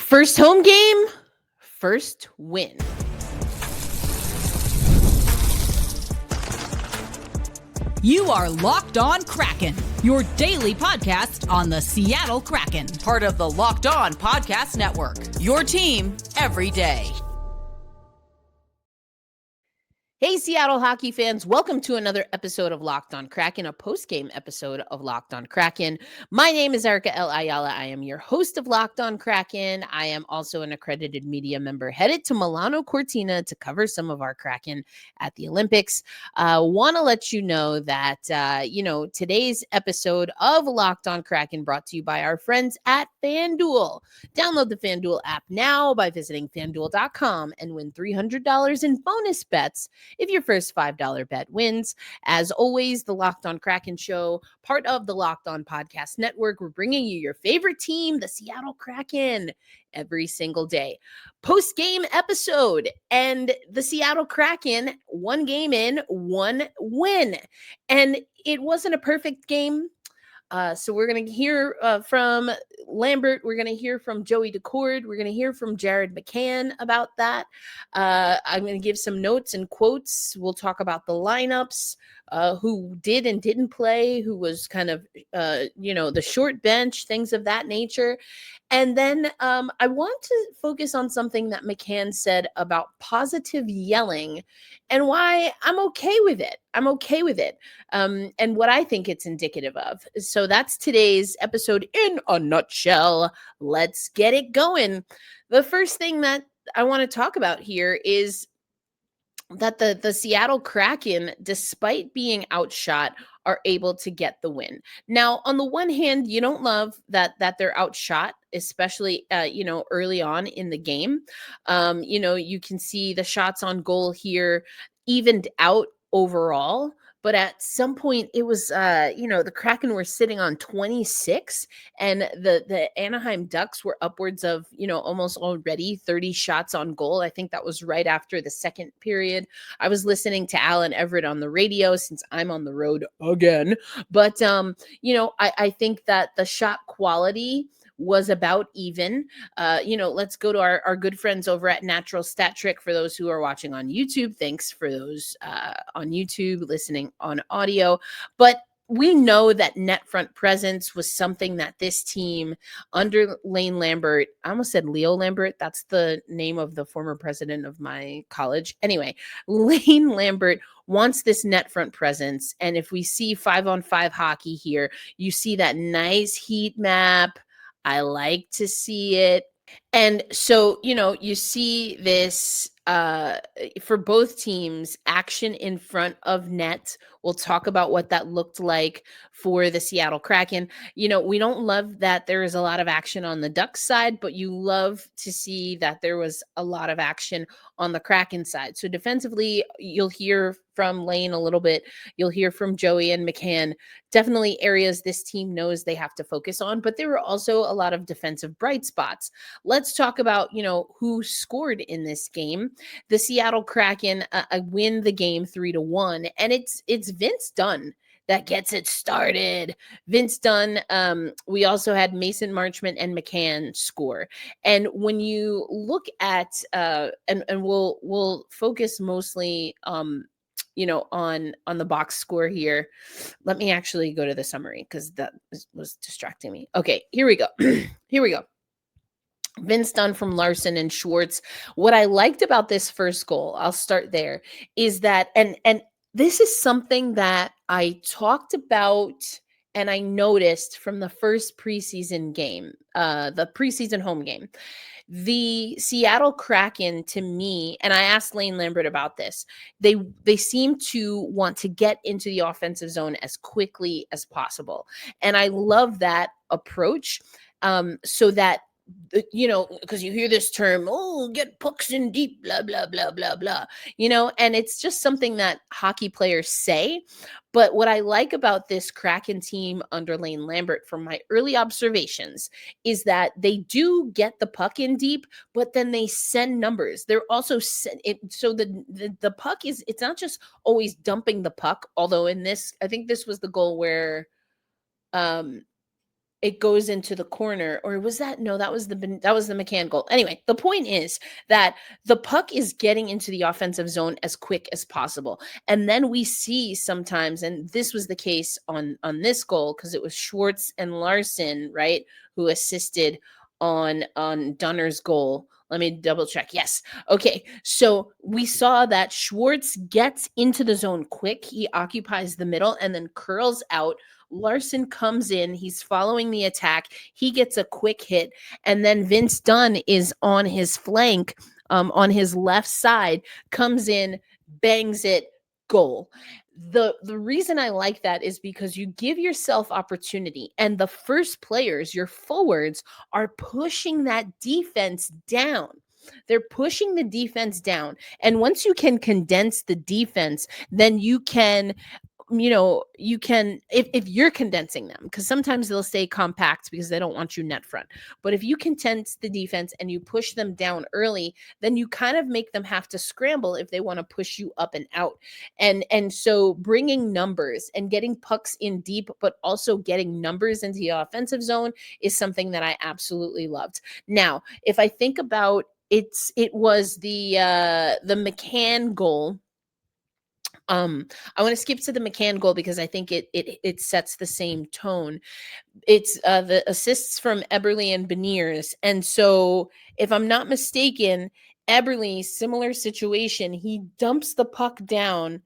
First home game, first win. You are Locked On Kraken, your daily podcast on the Seattle Kraken, part of the Locked On Podcast Network, your team every day. Hey, Seattle hockey fans, welcome to another episode of Locked On Kraken, a post-game episode of Locked On Kraken. My name is Erica L. Ayala. I am your host of Locked On Kraken. I am also an accredited media member headed to Milano Cortina to cover some of our Kraken at the Olympics. Want to let you know that, today's episode of Locked On Kraken brought to you by our friends at FanDuel. Download the FanDuel app now by visiting FanDuel.com and win $300 in bonus bets if your first $5 bet wins. As always, the Locked On Kraken show, part of the Locked On Podcast Network. We're bringing you your favorite team, the Seattle Kraken, every single day. Post-game episode, and the Seattle Kraken, one game in, one win. And it wasn't a perfect game. So we're going to hear from Lambert. We're going to hear from Joey Daccord. We're going to hear from McCann about that. I'm going to give some notes and quotes. We'll talk about the lineups, who did and didn't play, who was kind of, the short bench, things of that nature. And then I want to focus on something that McCann said about positive yelling and why I'm okay with it. And what I think it's indicative of. So that's today's episode in a nutshell. Let's get it going. The first thing that I want to talk about here is that the Seattle Kraken, despite being outshot, are able to get the win. Now, on the one hand, you don't love that they're outshot, especially early on in the game. You can see the shots on goal here evened out overall. But at some point, it was, the Kraken were sitting on 26, and the Anaheim Ducks were upwards of, almost already 30 shots on goal. I think that was right after the second period. I was listening to Alan Everett on the radio since I'm on the road again. But, I think that the shot quality was about even. Let's go to our good friends over at Natural Stat Trick for those who are watching on YouTube. Thanks for those on YouTube, listening on audio. But we know that net front presence was something that this team under Lane Lambert, I almost said Leo Lambert. That's the name of the former president of my college. Anyway, Lane Lambert wants this net front presence. And if we see 5-on-5 hockey here, you see that nice heat map. I like to see it. And so, you see this for both teams, action in front of net. We'll talk about what that looked like for the Seattle Kraken. We don't love that there is a lot of action on the Ducks side, but you love to see that there was a lot of action on the Kraken side. So defensively, you'll hear from Lane a little bit. You'll hear from Joey and McCann. Definitely areas this team knows they have to focus on, but there were also a lot of defensive bright spots. Let's talk about, who scored in this game. The Seattle Kraken win the game 3-1, and it's Vince Dunn that gets it started. Vince Dunn. We also had Mason Marchment and McCann score. And when you look at and we'll focus mostly on the box score here. Let me actually go to the summary because that was distracting me. Okay, here we go. Here we go. Vince Dunn from Larson and Schwartz. What I liked about this first goal, I'll start there, is that, and this is something that I talked about and I noticed from the first preseason game, the preseason home game. The Seattle Kraken, to me, and I asked Lane Lambert about this, they seem to want to get into the offensive zone as quickly as possible. And I love that approach, so that, because you hear this term, get pucks in deep, blah, blah, blah, blah, blah, and it's just something that hockey players say. But what I like about this Kraken team under Lane Lambert from my early observations is that they do get the puck in deep, but then they send numbers. They're also so the puck it's not just always dumping the puck, although in this, I think this was the goal where it goes into the corner. Or was that, no, that was the McCann goal. Anyway, the point is that the puck is getting into the offensive zone as quick as possible. And then we see sometimes, and this was the case on this goal, because it was Schwartz and Larson, right, who assisted on Dunner's goal. Let me double check. Yes. Okay. So we saw that Schwartz gets into the zone quick. He occupies the middle and then curls out. Larson comes in. He's following the attack. He gets a quick hit. And then Vince Dunn is on his flank, on his left side, comes in, bangs it, goal. The reason I like that is because you give yourself opportunity, and the first players, your forwards, are pushing that defense down. They're pushing the defense down. And once you can condense the defense, then you can, if you're condensing them, because sometimes they'll stay compact because they don't want you net front. But if you condense the defense and you push them down early, then you kind of make them have to scramble if they want to push you up and out. And so bringing numbers and getting pucks in deep, but also getting numbers into the offensive zone is something that I absolutely loved. Now, if I think about it was the McCann goal. I want to skip to the McCann goal because I think it sets the same tone. It's the assists from Eberle and Beniers. And so if I'm not mistaken, Eberle, similar situation, he dumps the puck down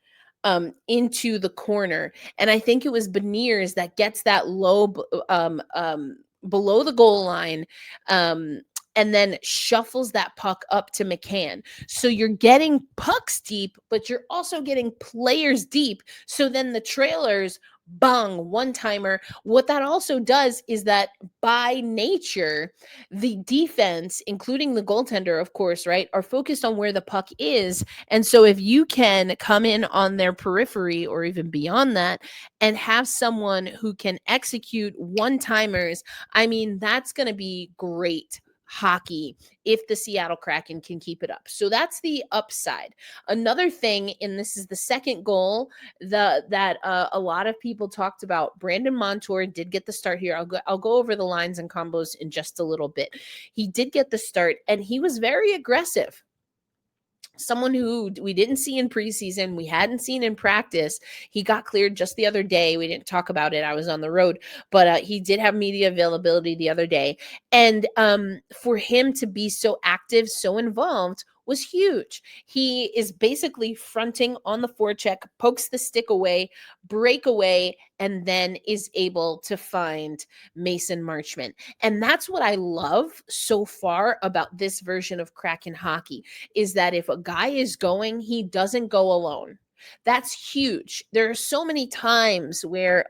into the corner. And I think it was Beniers that gets that low below the goal line, and then shuffles that puck up to McCann. So you're getting pucks deep, but you're also getting players deep. So then the trailers, bang, one-timer. What that also does is that by nature, the defense, including the goaltender, of course, right, are focused on where the puck is. And so if you can come in on their periphery or even beyond that and have someone who can execute one-timers, I mean, that's going to be great hockey if the Seattle Kraken can keep it up. So that's the upside. Another thing, and this is the second goal that a lot of people talked about. Brandon Montour did get the start here. I'll go over the lines and combos in just a little bit. He did get the start, and he was very aggressive. Someone who we didn't see in preseason, we hadn't seen in practice. He got cleared just the other day. We didn't talk about it. I was on the road, but he did have media availability the other day. And for him to be so active, so involved was huge. He is basically fronting on the forecheck, pokes the stick away, break away, and then is able to find Mason Marchment. And that's what I love so far about this version of Kraken hockey, is that if a guy is going, he doesn't go alone. That's huge. There are so many times where,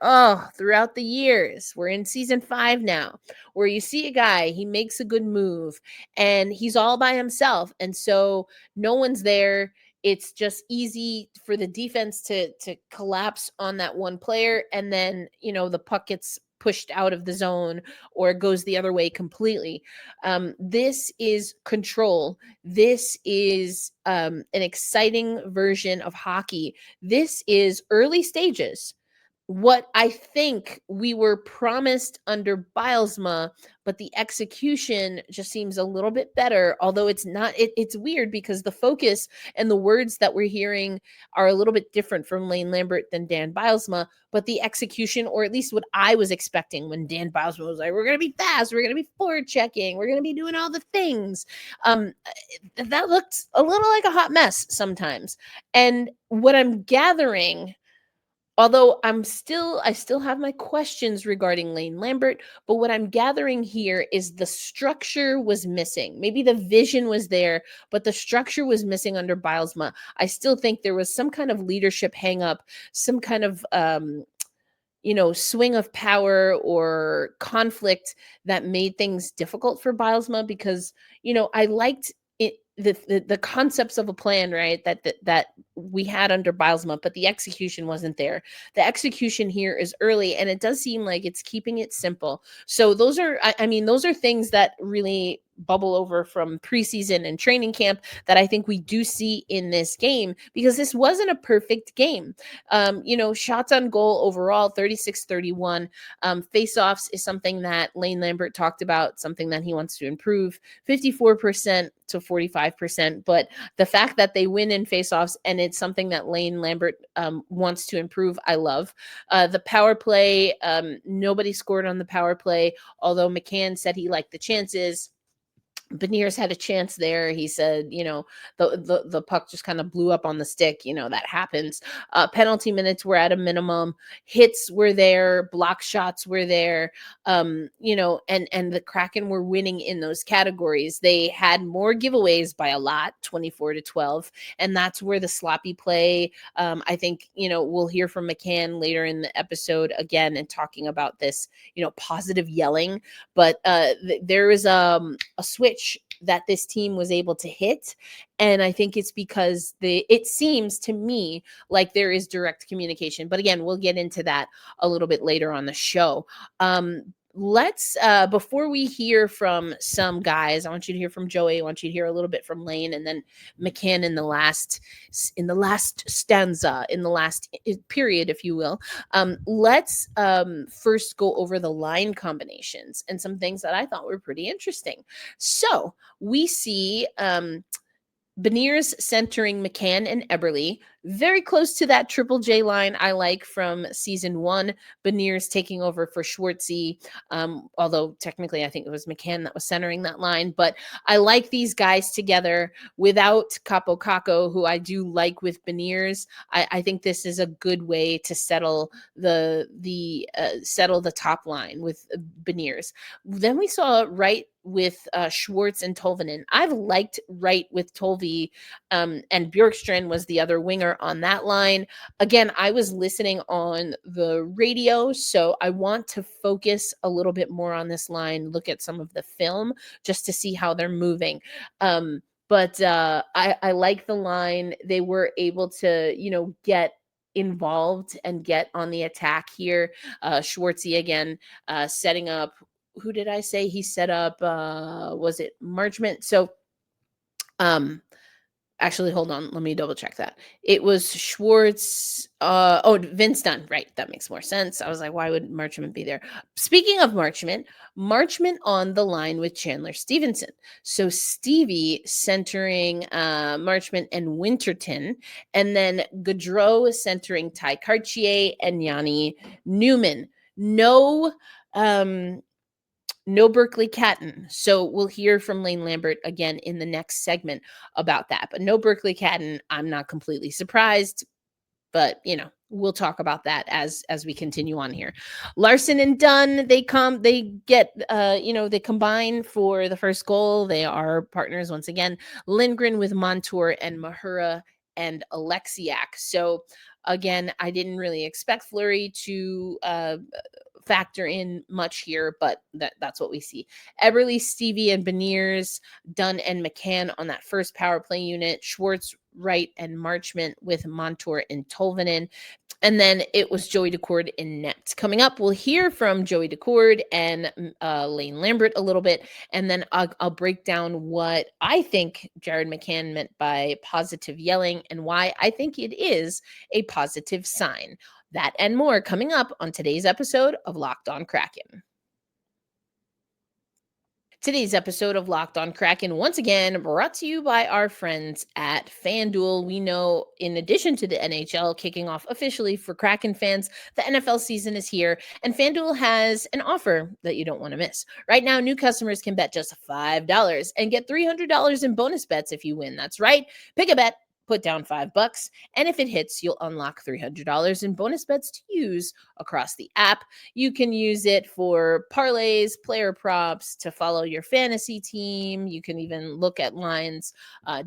throughout the years, we're in season 5 now, where you see a guy, he makes a good move and he's all by himself. And so no one's there. It's just easy for the defense to collapse on that one player. And then, the puck gets pushed out of the zone or goes the other way completely. This is control. This is an exciting version of hockey. This is early stages. What I think we were promised under Bylsma, but the execution just seems a little bit better, although it's not, it's weird because the focus and the words that we're hearing are a little bit different from Lane Lambert than Dan Bylsma, but the execution, or at least what I was expecting when Dan Bylsma was like, we're going to be fast, we're going to be forward checking, we're going to be doing all the things. That looked a little like a hot mess sometimes. And what I'm gathering, although I still have my questions regarding Lane Lambert, but what I'm gathering here is the structure was missing. Maybe the vision was there, but the structure was missing under Bylsma. I still think there was some kind of leadership hang up, some kind of swing of power or conflict that made things difficult for Bylsma, because I liked it, the concepts of a plan, right, that we had under Bylsma, but the execution wasn't there. The execution here is early, and it does seem like it's keeping it simple. So those are things that really bubble over from preseason and training camp that I think we do see in this game, because this wasn't a perfect game. Shots on goal overall, 36-31. Faceoffs is something that Lane Lambert talked about, something that he wants to improve, 54% to 45%. But the fact that they win in faceoffs, and it's something that Lane Lambert wants to improve, I love. The power play, nobody scored on the power play, although McCann said he liked the chances. Beniers had a chance there. He said, the puck just kind of blew up on the stick. That happens. Penalty minutes were at a minimum. Hits were there. Block shots were there. And the Kraken were winning in those categories. They had more giveaways by a lot, 24-12. And that's where the sloppy play, I think, we'll hear from McCann later in the episode again and talking about this, positive yelling. But there is a switch that this team was able to hit. And I think it's because it seems to me like there is direct communication. But again, we'll get into that a little bit later on the show. Let's before we hear from some guys, I want you to hear from Joey. I want you to hear a little bit from Lane, and then McCann in the last stanza, in the last period, if you will. Let's first go over the line combinations and some things that I thought were pretty interesting. So we see Beniers centering McCann and Eberle, very close to that Triple J line I like from season 1. Beniers taking over for Schwartzy, although technically I think it was McCann that was centering that line. But I like these guys together without Capo Caco, who I do like with Beniers. I think this is a good way to settle the top line with Beniers. Then we saw Wright with Schwartz and Tolvanen. I've liked Wright with Tolvi, and Bjorkstrand was the other winger on that line. Again, I was listening on the radio, so I want to focus a little bit more on this line, look at some of the film just to see how they're moving. But I like the line. They were able to, get involved and get on the attack here. Schwartzy again, setting up. Who did I say he set up? Was it Marchment? So, actually, hold on. Let me double check that. It was Schwartz. Vince Dunn. Right. That makes more sense. I was like, why would Marchment be there? Speaking of Marchment on the line with Chandler Stevenson. So Stevie centering Marchment and Winterton, and then Gaudreau centering Ty Cartier and Jani Newman. No Berkeley Catton. So we'll hear from Lane Lambert again in the next segment about that. But no Berkeley Catton. I'm not completely surprised, but we'll talk about that as we continue on here. Larson and Dunn, they combine for the first goal. They are partners once again. Lindgren with Montour and Mahura and Alexiak. So again, I didn't really expect Fleury to factor in much here, but that's what we see. Eberle, Stevie, and Beniers, Dunn and McCann on that first power play unit. Schwartz, Wright, and Marchment with Montour and Tolvanen. And then it was Joey Daccord in net. Coming up, we'll hear from Joey Daccord and Lane Lambert a little bit, and then I'll break down what I think Jared McCann meant by positive yelling and why I think it is a positive sign. That and more coming up on today's episode of Locked On Kraken. Today's episode of Locked On Kraken, once again, brought to you by our friends at FanDuel. We know, in addition to the NHL kicking off officially for Kraken fans, the NFL season is here, and FanDuel has an offer that you don't want to miss. Right now, new customers can bet just $5 and get $300 in bonus bets if you win. That's right. Pick a bet. Put down $5, and if it hits, you'll unlock $300 in bonus bets to use across the app. You can use it for parlays, player props, to follow your fantasy team. You can even look at lines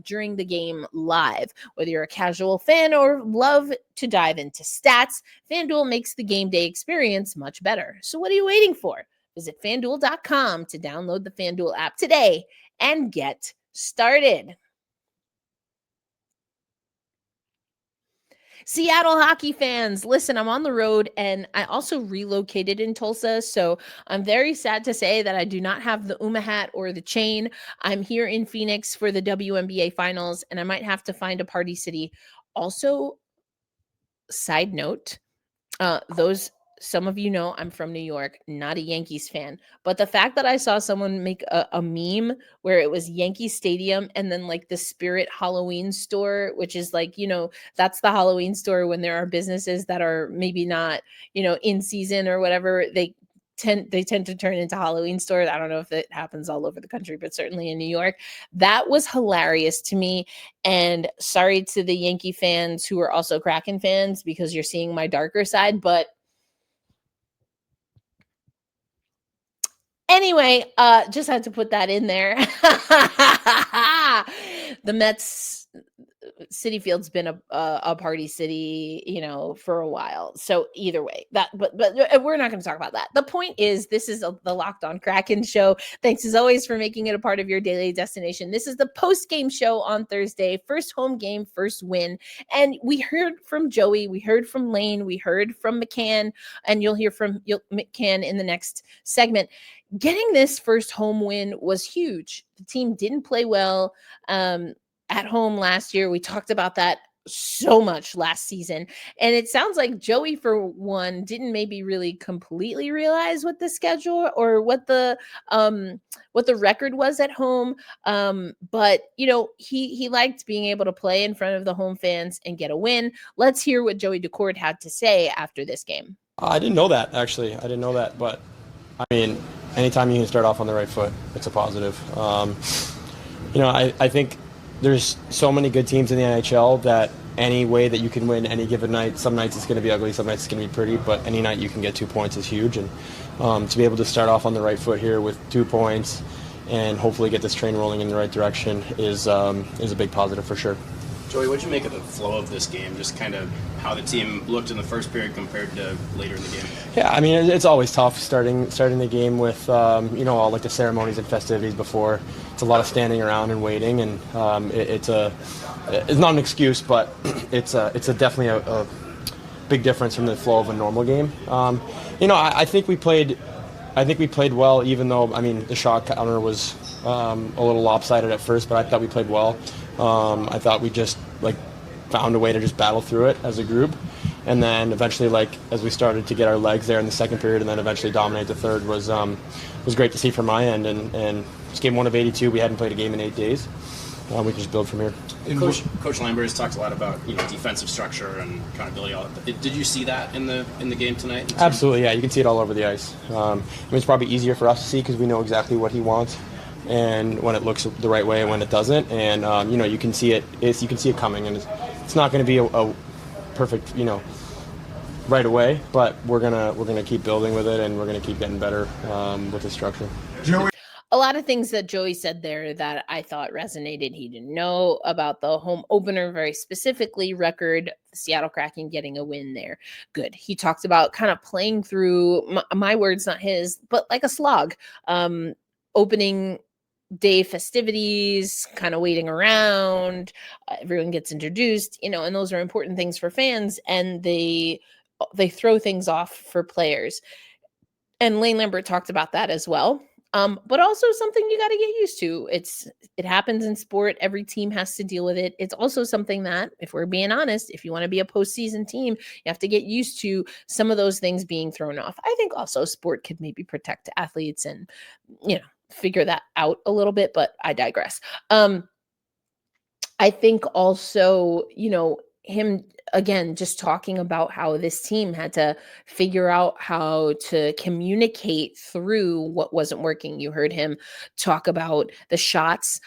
during the game live. Whether you're a casual fan or love to dive into stats, FanDuel makes the game day experience much better. So what are you waiting for? Visit FanDuel.com to download the FanDuel app today and get started. Seattle hockey fans, listen, I'm on the road and I also relocated in Tulsa. So I'm very sad to say that I do not have the UMA hat or the chain. I'm here in Phoenix for the WNBA finals and I might have to find a party city. Also, side note, those some of you know I'm from New York, not a Yankees fan, but the fact that I saw someone make a meme where it was Yankee Stadium and then like the Spirit Halloween store, which is like, that's the Halloween store when there are businesses that are maybe not, in season or whatever, they tend to turn into Halloween stores. I don't know if it happens all over the country, but certainly in New York. That was hilarious to me. And sorry to the Yankee fans who are also Kraken fans because you're seeing my darker side, but anyway, just had to put that in there. The Mets Citi Field's been a party city, for a while. So either way, but we're not going to talk about that. The point is, this is the Locked On Kraken show. Thanks as always for making it a part of your daily destination. This is the post-game show on Thursday. First home game, first win. And we heard from Joey, we heard from Lane, we heard from McCann, and you'll hear from McCann in the next segment. Getting this first home win was huge. The team didn't play well at home last year. We talked about that so much last season. And it sounds like Joey, for one, didn't maybe really completely realize what the schedule or what the record was at home. But he liked being able to play in front of the home fans and get a win. Let's hear what Joey Daccord had to say after this game. I didn't know that, actually. I didn't know that, but I mean, anytime you can start off on the right foot, it's a positive. I think there's so many good teams in the NHL that any way that you can win any given night, some nights it's going to be ugly, some nights it's going to be pretty, but any night you can get 2 points is huge. And to be able to start off on the right foot here with 2 points and hopefully get this train rolling in the right direction is a big positive for sure. Joey, what did you make of the flow of this game? Just kind of how the team looked in the first period compared to later in the game? Yeah, I mean, it's always tough starting the game with, all like the ceremonies and festivities before. It's a lot of standing around and waiting, and it's not an excuse, but it's definitely a big difference from the flow of a normal game. I think we played well, even though, I mean, the shot counter was a little lopsided at first, but I thought we played well. I thought we just found a way to just battle through it as a group, and then eventually, as we started to get our legs there in the second period, and then eventually dominate the third was great to see from my end. And it's game 1 of 82. We hadn't played a game in 8 days. We can just build from here. Coach Lambert has talked a lot about defensive structure and accountability. All that. Did you see that in the game tonight? Absolutely, yeah. You can see it all over the ice. It's probably easier for us to see because we know exactly what he wants, and when it looks the right way and when it doesn't, and you can see it. You can see it coming, and it's not going to be a perfect right away, but we're gonna keep building with it, and we're gonna keep getting better with the structure. Joey. A lot of things that Joey said there that I thought resonated. He didn't know about the home opener, very specifically record, the Seattle Kraken getting a win there. Good. He talked about kind of playing through, my words, not his, but like a slog. Opening day festivities, kind of waiting around, everyone gets introduced, and those are important things for fans, and they throw things off for players. And Lane Lambert talked about that as well. But also something you got to get used to. It happens in sport. Every team has to deal with it. It's also something that, if we're being honest, if you want to be a postseason team, you have to get used to some of those things being thrown off. I think also sport could maybe protect athletes and, figure that out a little bit, but I digress. I think also, him again, just talking about how this team had to figure out how to communicate through what wasn't working. You heard him talk about the shots.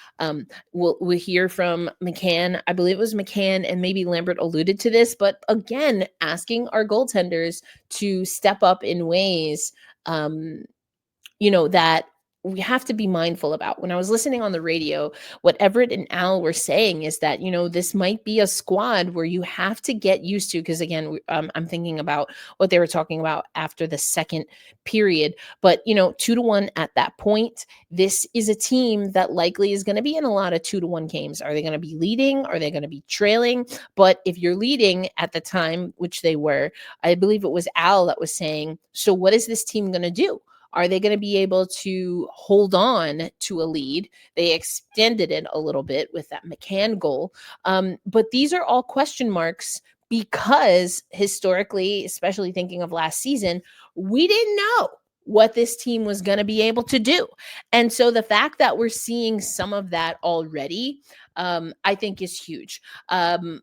We'll hear from McCann. I believe it was McCann, and maybe Lambert alluded to this, but again, asking our goaltenders to step up in ways, that we have to be mindful about. When I was listening on the radio, what Everett and Al were saying is that, this might be a squad where you have to get used to, because again, I'm thinking about what they were talking about after the second period, but 2-1 at that point, this is a team that likely is going to be in a lot of 2-1 games. Are they going to be leading? Are they going to be trailing? But if you're leading at the time, which they were, I believe it was Al that was saying, so what is this team going to do? Are they going to be able to hold on to a lead? They extended it a little bit with that McCann goal. But these are all question marks because historically, especially thinking of last season, we didn't know what this team was going to be able to do. And so the fact that we're seeing some of that already, I think is huge.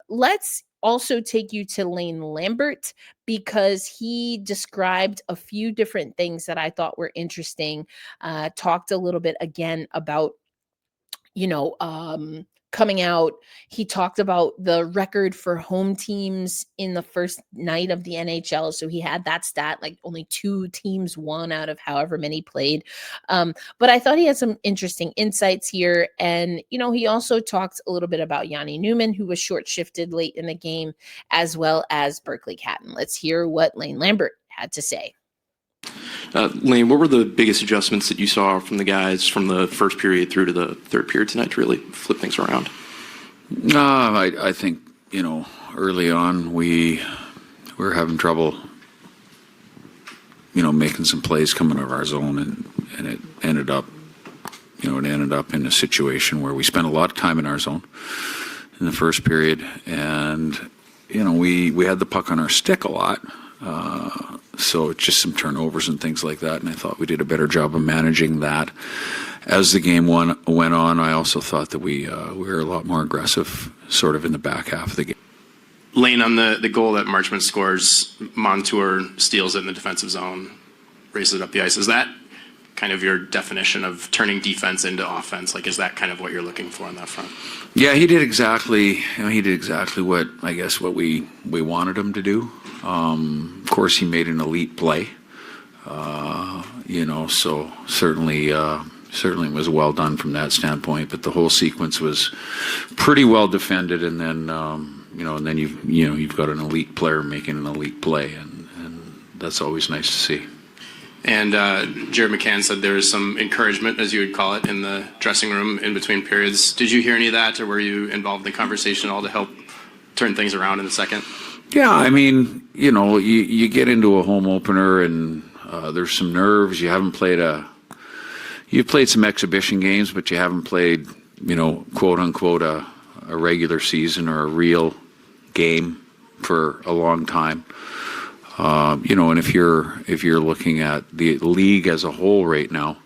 Let's also take you to Lane Lambert, because he described a few different things that I thought were interesting. Talked a little bit again about, coming out. He talked about the record for home teams in the first night of the NHL. So he had that stat, like only 2 teams won out of however many played. But I thought he had some interesting insights here. And, he also talked a little bit about Jani Newman, who was short shifted late in the game, as well as Berkeley Catton. Let's hear what Lane Lambert had to say. Lane, what were the biggest adjustments that you saw from the guys from the first period through to the third period tonight to really flip things around? I think, early on we were having trouble, making some plays coming out of our zone, and it ended up in a situation where we spent a lot of time in our zone in the first period, and, we had the puck on our stick a lot. So it's just some turnovers and things like that, and I thought we did a better job of managing that. As the game went on, I also thought that we were a lot more aggressive sort of in the back half of the game. Lane, on the goal that Marchment scores, Montour steals it in the defensive zone, races it up the ice. Is that kind of your definition of turning defense into offense? Like, is that kind of what you're looking for on that front? Yeah, he did exactly what I guess what we wanted him to do. Of course, he made an elite play. So certainly was well done from that standpoint. But the whole sequence was pretty well defended, and then and then you've got an elite player making an elite play, and that's always nice to see. And Jared McCann said there was some encouragement, as you would call it, in the dressing room in between periods. Did you hear any of that, or were you involved in the conversation at all to help turn things around in the second? Yeah, I mean, you get into a home opener, and there's some nerves. You've played some exhibition games, but you haven't played, quote unquote, a regular season or a real game for a long time. And if you're looking at the league as a whole right now,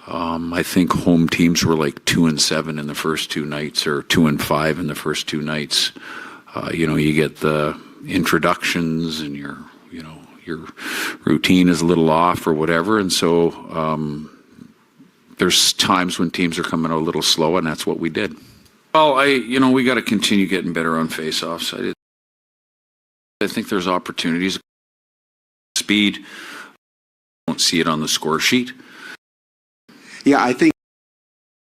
I think home teams were like 2-7 in the first 2 nights, or 2-5 in the first 2 nights. You get the introductions, and your routine is a little off or whatever, and so there's times when teams are coming out a little slow, and that's what we did. Well, we got to continue getting better on faceoffs. I think there's opportunities. Speed. Don't see it on the score sheet. Yeah, I think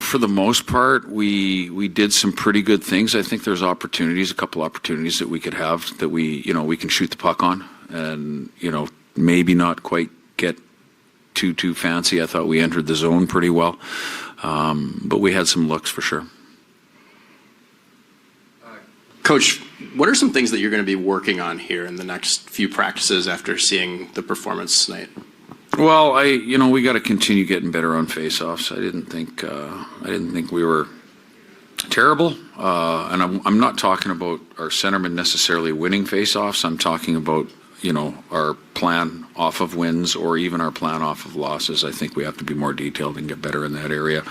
for the most part, we did some pretty good things. I think there's a couple opportunities that we could have that we can shoot the puck on, and maybe not quite get too fancy. I thought we entered the zone pretty well, but we had some looks for sure. Coach, what are some things that you're going to be working on here in the next few practices after seeing the performance tonight? Well, we got to continue getting better on faceoffs. I didn't think we were terrible, and I'm not talking about our centermen necessarily winning faceoffs. I'm talking about our plan off of wins, or even our plan off of losses. I think we have to be more detailed and get better in that area.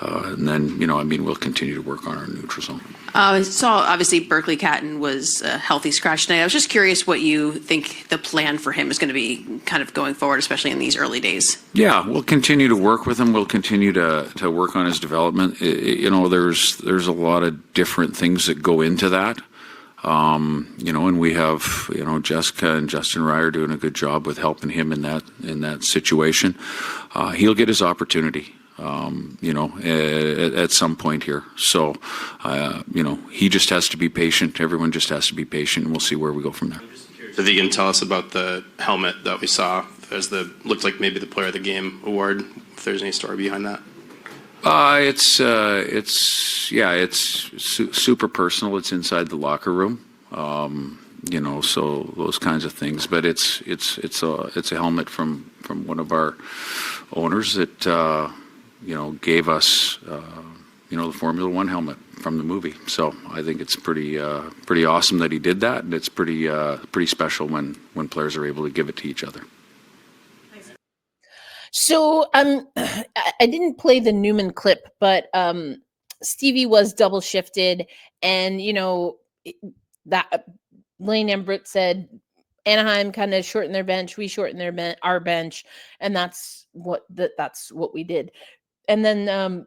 And then, we'll continue to work on our neutral zone. I saw, obviously, Berkeley Catton was a healthy scratch tonight. I was just curious what you think the plan for him is going to be kind of going forward, especially in these early days. Yeah, we'll continue to work with him. We'll continue to work on his development. There's a lot of different things that go into that. And we have, Jessica and Justin Ryer doing a good job with helping him in that situation. He'll get his opportunity, at some point here. So, he just has to be patient. Everyone just has to be patient, and we'll see where we go from there. If you can tell us about the helmet that we saw as looked like maybe the Player of the Game award, if there's any story behind that. It's super personal. It's inside the locker room, so those kinds of things. But it's a helmet from one of our owners that gave us the Formula One helmet from the movie. So I think it's pretty awesome that he did that, and it's pretty special when players are able to give it to each other. So I didn't play the Newman clip, but Stevie was double shifted, and that Lane Lambert said Anaheim kind of shortened their bench, we shortened our bench, and that's what we did. And then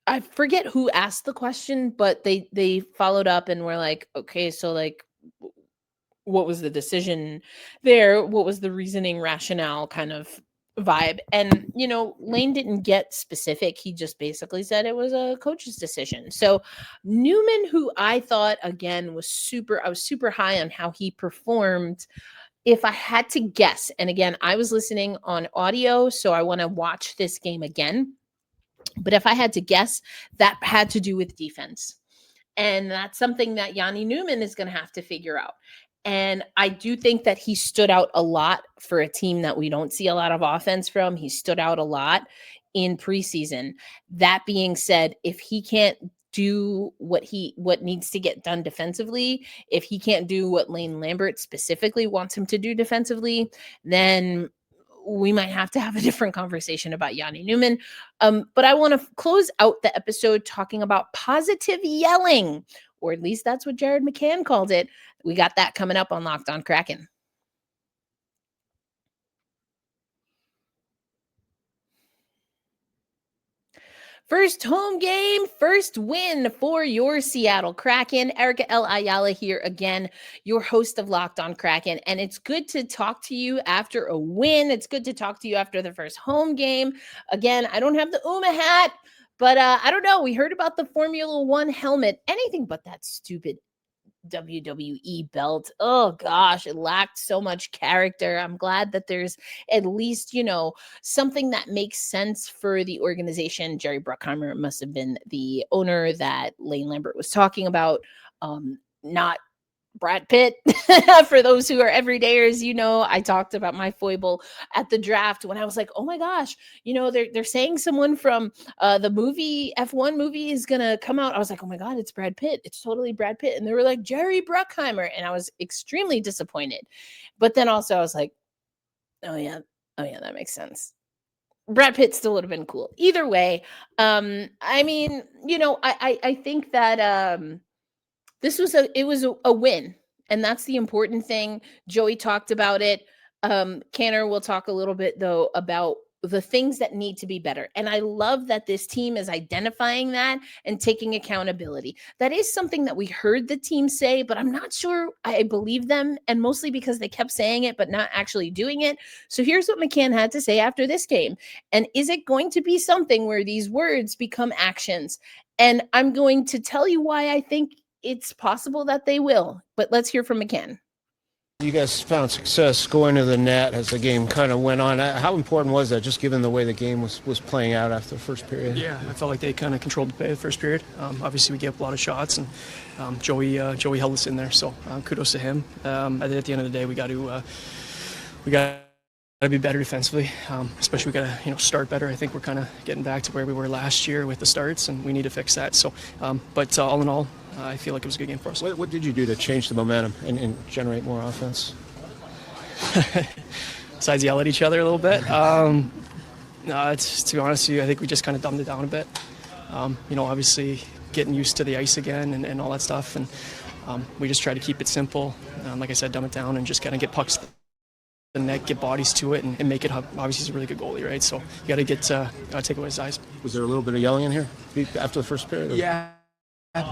I forget who asked the question, but they followed up and were like, okay, so like, what was the decision there? What was the reasoning, rationale kind of vibe? And Lane didn't get specific. He just basically said it was a coach's decision. So Newman, who I thought again I was super high on how he performed. If I had to guess, and again, I was listening on audio, so I want to watch this game again. But if I had to guess, that had to do with defense. And that's something that Jani Newman is going to have to figure out. And I do think that he stood out a lot for a team that we don't see a lot of offense from. He stood out a lot in preseason. That being said, if he can't do what needs to get done defensively, if he can't do what Lane Lambert specifically wants him to do defensively, then we might have to have a different conversation about Jani Newman. But I want to close out the episode talking about positive yelling, or at least that's what Jared McCann called it. We got that coming up on Locked on Kraken. First home game, first win for your Seattle Kraken. Erica L. Ayala here again, your host of Locked on Kraken. And it's good to talk to you after a win. It's good to talk to you after the first home game. Again, I don't have the UMA hat, but I don't know. We heard about the Formula One helmet. Anything but that stupid WWE belt. Oh gosh, it lacked so much character. I'm glad that there's at least, something that makes sense for the organization. Jerry Bruckheimer must have been the owner that Lane Lambert was talking about, not Brad Pitt. For those who are everydayers, I talked about my foible at the draft when I was like, oh my gosh, they're saying someone from the movie F1 movie is going to come out. I was like, oh my God, it's Brad Pitt. It's totally Brad Pitt. And they were like, Jerry Bruckheimer. And I was extremely disappointed. But then also I was like, oh yeah, that makes sense. Brad Pitt still would have been cool. Either way, I think that it was a win, and that's the important thing. Joey talked about it. Canner will talk a little bit though about the things that need to be better. And I love that this team is identifying that and taking accountability. That is something that we heard the team say, but I'm not sure I believe them, and mostly because they kept saying it but not actually doing it. So here's what McCann had to say after this game. And is it going to be something where these words become actions? And I'm going to tell you why I think it's possible that they will, but let's hear from McCann. You guys found success going to the net as the game kind of went on. How important was that, just given the way the game was playing out after the first period? Yeah, I felt like they kind of controlled the play the first period. Obviously, we gave up a lot of shots, and Joey held us in there, so kudos to him. At the end of the day, we got to be better defensively, especially we got to start better. I think we're kind of getting back to where we were last year with the starts, and we need to fix that. So, but all in all, I feel like it was a good game for us. What did you do to change the momentum and generate more offense? Besides yell at each other a little bit. To be honest with you, I think we just kind of dumbed it down a bit. Obviously getting used to the ice again and all that stuff, and we just try to keep it simple. Like I said, dumb it down and just kind of get pucks the net, get bodies to it, and make it. Obviously, he's a really good goalie, right? So you got to take away his eyes. Was there a little bit of yelling in here after the first period? Yeah.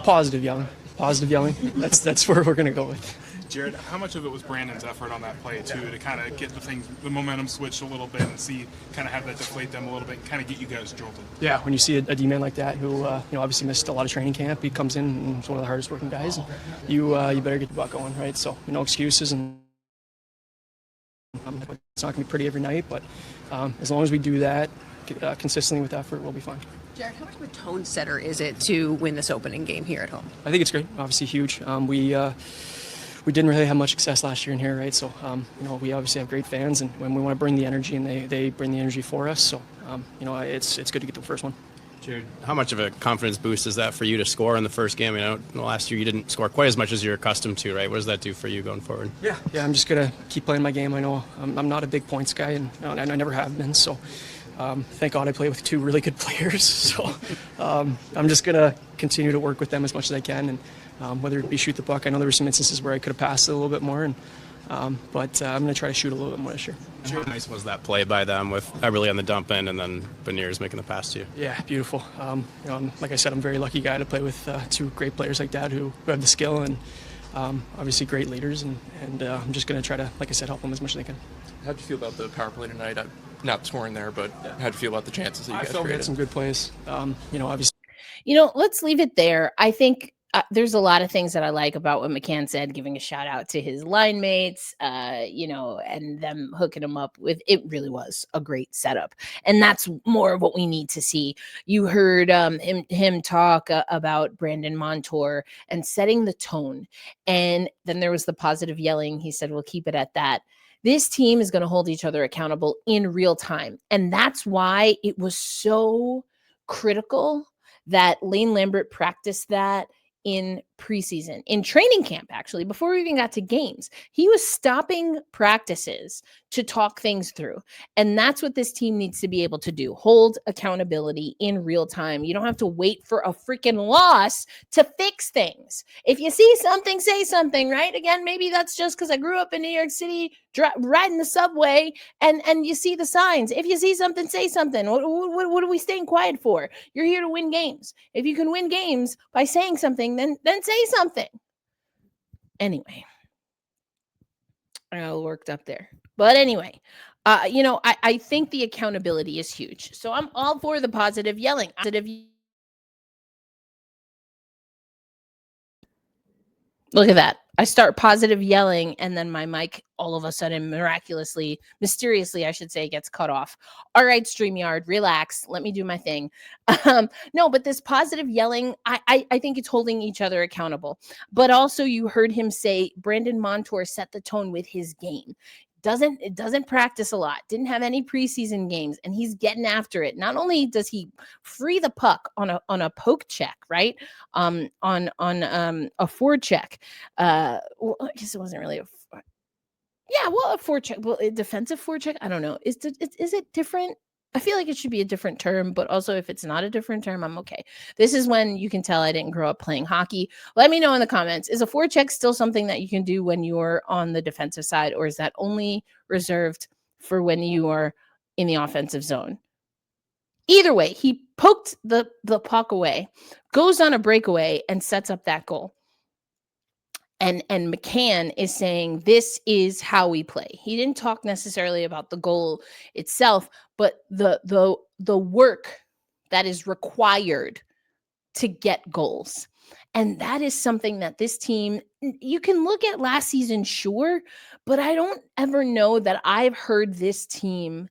Positive yelling. positive yelling. That's where we're going to go with. Jared, how much of it was Brandon's effort on that play too, to kind of get the momentum switched a little bit and kind of have that deflate them a little bit and kind of get you guys jolted? Yeah, when you see a D-man like that who obviously missed a lot of training camp, he comes in and he's one of the hardest working guys. And you better get the butt going, right? So no excuses, and it's not going to be pretty every night, but as long as we do that consistently with effort, we'll be fine. Jared, how much of a tone setter is it to win this opening game here at home? I think it's great. Obviously huge. We didn't really have much success last year in here, right? So, we obviously have great fans, and when we want to bring the energy, and they bring the energy for us. So, it's good to get the first one. Jared, how much of a confidence boost is that for you to score in the first game? I know last year you didn't score quite as much as you're accustomed to, right? What does that do for you going forward? Yeah, I'm just going to keep playing my game. I know I'm not a big points guy, and I never have been. So, thank God I play with two really good players. So, I'm just going to continue to work with them as much as I can, and whether it be shoot the puck. I know there were some instances where I could have passed it a little bit more, but I'm going to try to shoot a little bit more this year. How nice was that play by them with Eberle on the dump in and then Beniers making the pass to you? Yeah, beautiful. Like I said, I'm a very lucky guy to play with two great players like that who have the skill and obviously great leaders, and I'm just going to try to, like I said, help them as much as I can. How'd you feel about the power play tonight? Not scoring there, but how'd you feel about the chances that you guys created? We had some good plays. Obviously. Let's leave it there. I think there's a lot of things that I like about what McCann said, giving a shout out to his line mates, and them hooking him up with, it really was a great setup. And that's more of what we need to see. You heard him talk about Brandon Montour and setting the tone. And then there was the positive yelling. He said, we'll keep it at that. This team is going to hold each other accountable in real time. And that's why it was so critical that Lane Lambert practiced that in preseason, in training camp, actually, before we even got to games. He was stopping practices to talk things through. And that's what this team needs to be able to do. Hold accountability in real time. You don't have to wait for a freaking loss to fix things. If you see something, say something, right? Again, maybe that's just because I grew up in New York City, riding the subway, and you see the signs. If you see something, say something. What are we staying quiet for? You're here to win games. If you can win games by saying something, then say something. Anyway, I got worked up there. But anyway, I think the accountability is huge. So I'm all for the positive yelling. Look at that. I start positive yelling, and then my mic all of a sudden mysteriously, I should say, gets cut off. All right, StreamYard, relax. Let me do my thing. No, but this positive yelling, I think it's holding each other accountable. But also you heard him say Brandon Montour set the tone with his game. Doesn't practice a lot, didn't have any preseason games, and he's getting after it. Not only does he free the puck on a poke check, right? On a forecheck. I guess it wasn't really a forecheck. Well, a defensive forecheck. I don't know. Is it different? I feel like it should be a different term, but also if it's not a different term, I'm okay. This is when you can tell I didn't grow up playing hockey. Let me know in the comments. Is a forecheck still something that you can do when you're on the defensive side, or is that only reserved for when you are in the offensive zone? Either way, he poked the puck away, goes on a breakaway, and sets up that goal. And McCann is saying this is how we play. He didn't talk necessarily about the goal itself, but the work that is required to get goals. And that is something that this team, you can look at last season, sure, but I don't ever know that I've heard this team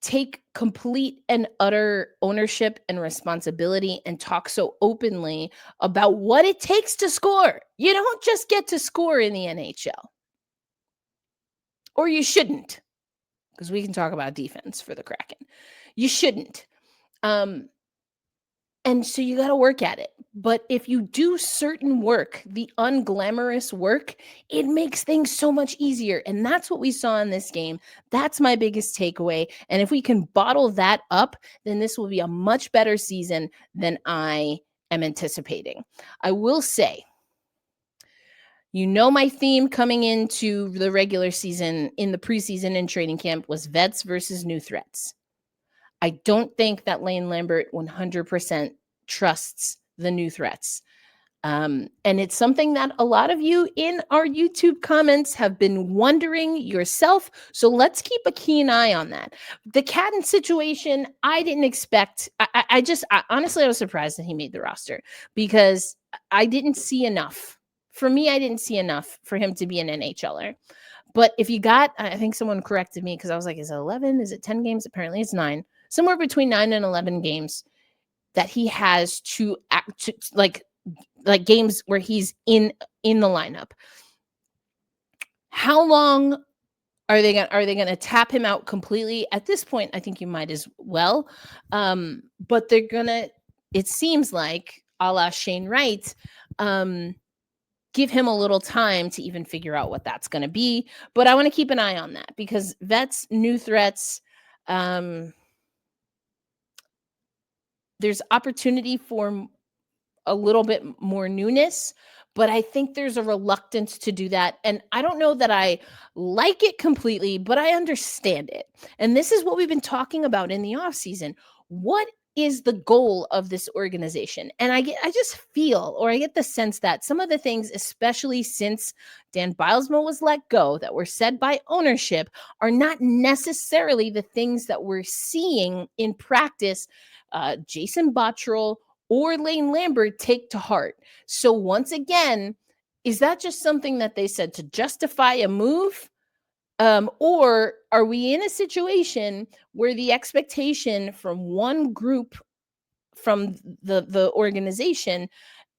take complete and utter ownership and responsibility and talk so openly about what it takes to score. You don't just get to score in the NHL. Or you shouldn't, because we can talk about defense for the Kraken. You shouldn't. And so you got to work at it. But if you do certain work, the unglamorous work, it makes things so much easier. And that's what we saw in this game. That's my biggest takeaway. And if we can bottle that up, then this will be a much better season than I am anticipating. I will say, my theme coming into the regular season, in the preseason and training camp, was vets versus new threats. I don't think that Lane Lambert 100% trusts the new threats. And it's something that a lot of you in our YouTube comments have been wondering yourself. So let's keep a keen eye on that. The Catton situation, I didn't expect. I honestly, I was surprised that he made the roster because I didn't see enough. For me, I didn't see enough for him to be an NHLer. But if you got, I think someone corrected me because I was like, is it 11? Is it 10 games? Apparently it's 9. Somewhere between 9 and 11 games that he has to act like games where he's in the lineup. How long are they going to tap him out completely? At this point, I think you might as well. But they're going to, it seems like, a la Shane Wright, give him a little time to even figure out what that's going to be. But I want to keep an eye on that because vets, new threats, there's opportunity for a little bit more newness, but I think there's a reluctance to do that. And I don't know that I like it completely, but I understand it. And this is what we've been talking about in the offseason. What is the goal of this organization? And I just feel, or I get the sense that some of the things, especially since Dan Bilesma was let go, that were said by ownership are not necessarily the things that we're seeing in practice. Jason Botterill or Lane Lambert take to heart. So once again, is that just something that they said to justify a move? Or are we in a situation where the expectation from one group from the organization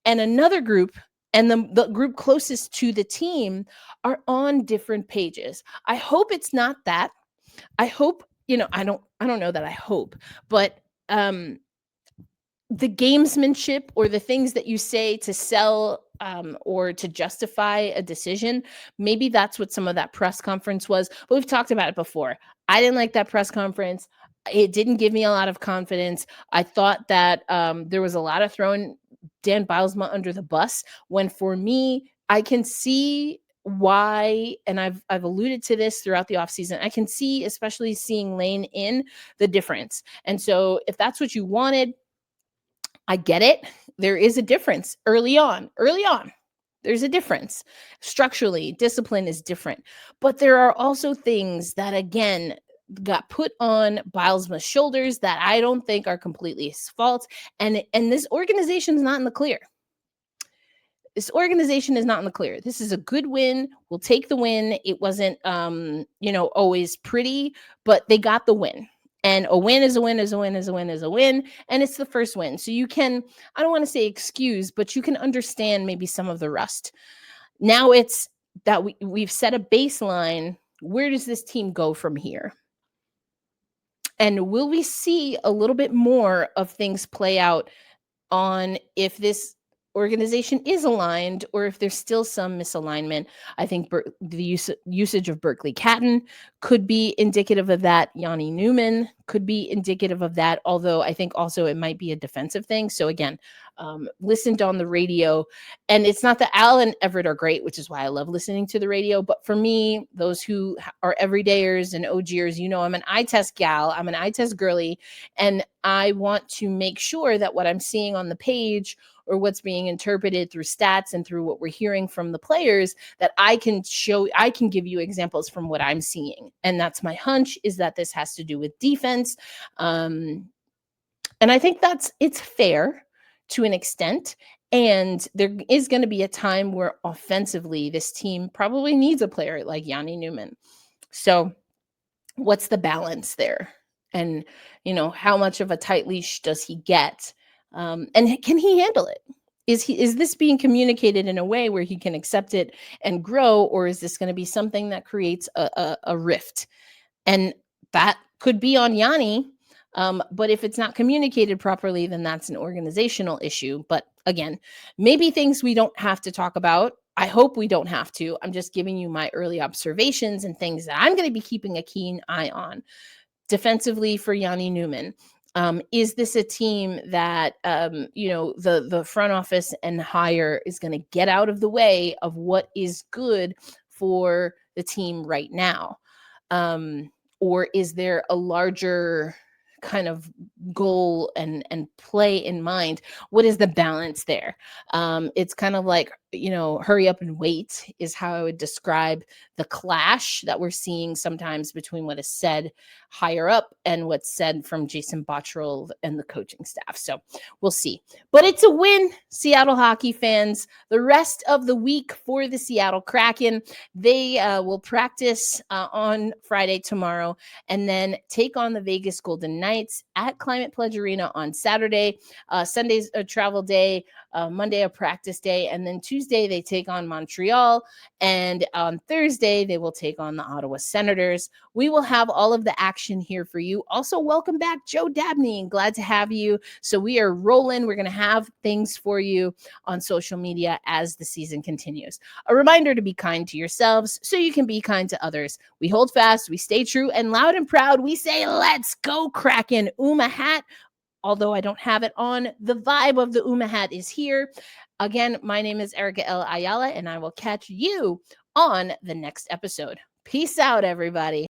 and another group and the group closest to the team are on different pages? I hope it's not that. I hope, I don't know that I hope, but the gamesmanship or the things that you say to sell or to justify a decision, maybe that's what some of that press conference was. But we've talked about it before. I didn't like that press conference. It didn't give me a lot of confidence. I thought that there was a lot of throwing Dan Bilesma under the bus, when for me, I can see why, and I've alluded to this throughout the offseason, I can see, especially seeing Lane in, the difference. And so if that's what you wanted, I get it. There is a difference early on. There's a difference. Structurally, discipline is different. But there are also things that, again, got put on Bilesma's shoulders that I don't think are completely his fault. And this organization is not in the clear. This organization is not in the clear. This is a good win. We'll take the win. It wasn't, always pretty, but they got the win. And a win is a win is a win is a win is a win. And it's the first win. So you can, I don't want to say excuse, but you can understand maybe some of the rust. Now it's that we've set a baseline. Where does this team go from here? And will we see a little bit more of things play out on if this organization is aligned or if there's still some misalignment? I think the usage of Berkeley Catton could be indicative of that. Jani Newman could be indicative of that, although I think also it might be a defensive thing. So again, listened on the radio, and it's not that Al and Everett are great, which is why I love listening to the radio. But for me, those who are everydayers and OGers, I'm an eye test gal, I'm an eye test girly, and I want to make sure that what I'm seeing on the page or what's being interpreted through stats and through what we're hearing from the players, that I can give you examples from what I'm seeing. And that's my hunch, is that this has to do with defense. And I think it's fair to an extent. And there is going to be a time where offensively, this team probably needs a player like Jani Newman. So what's the balance there? And, how much of a tight leash does he get? And can he handle it? Is this being communicated in a way where he can accept it and grow, or is this going to be something that creates a rift? And that could be on Jani. But if it's not communicated properly, then that's an organizational issue. But again, maybe things we don't have to talk about. I hope we don't have to. I'm just giving you my early observations and things that I'm going to be keeping a keen eye on. Defensively for Jani Newman, is this a team that, the front office and hire is going to get out of the way of what is good for the team right now? Or is there a larger kind of goal and play in mind. What is the balance there? It's kind of like, hurry up and wait is how I would describe the clash that we're seeing sometimes between what is said higher up and what's said from Jason Botterill and the coaching staff. So we'll see. But it's a win, Seattle hockey fans. The rest of the week for the Seattle Kraken, they will practice on Friday tomorrow and then take on the Vegas Golden Knights at Climate Pledge Arena on Saturday. Sunday's a travel day, Monday a practice day, and then Tuesday they take on Montreal, and on Thursday they will take on the Ottawa Senators. We will have all of the action here for you. Also, welcome back, Joe Dabney. Glad to have you. So we are rolling. We're going to have things for you on social media as the season continues. A reminder to be kind to yourselves so you can be kind to others. We hold fast, we stay true, and loud and proud, we say, let's go Kraken. Uma hat. Although I don't have it on, the vibe of the Uma hat is here. Again, my name is Erica L. Ayala, and I will catch you on the next episode. Peace out, everybody.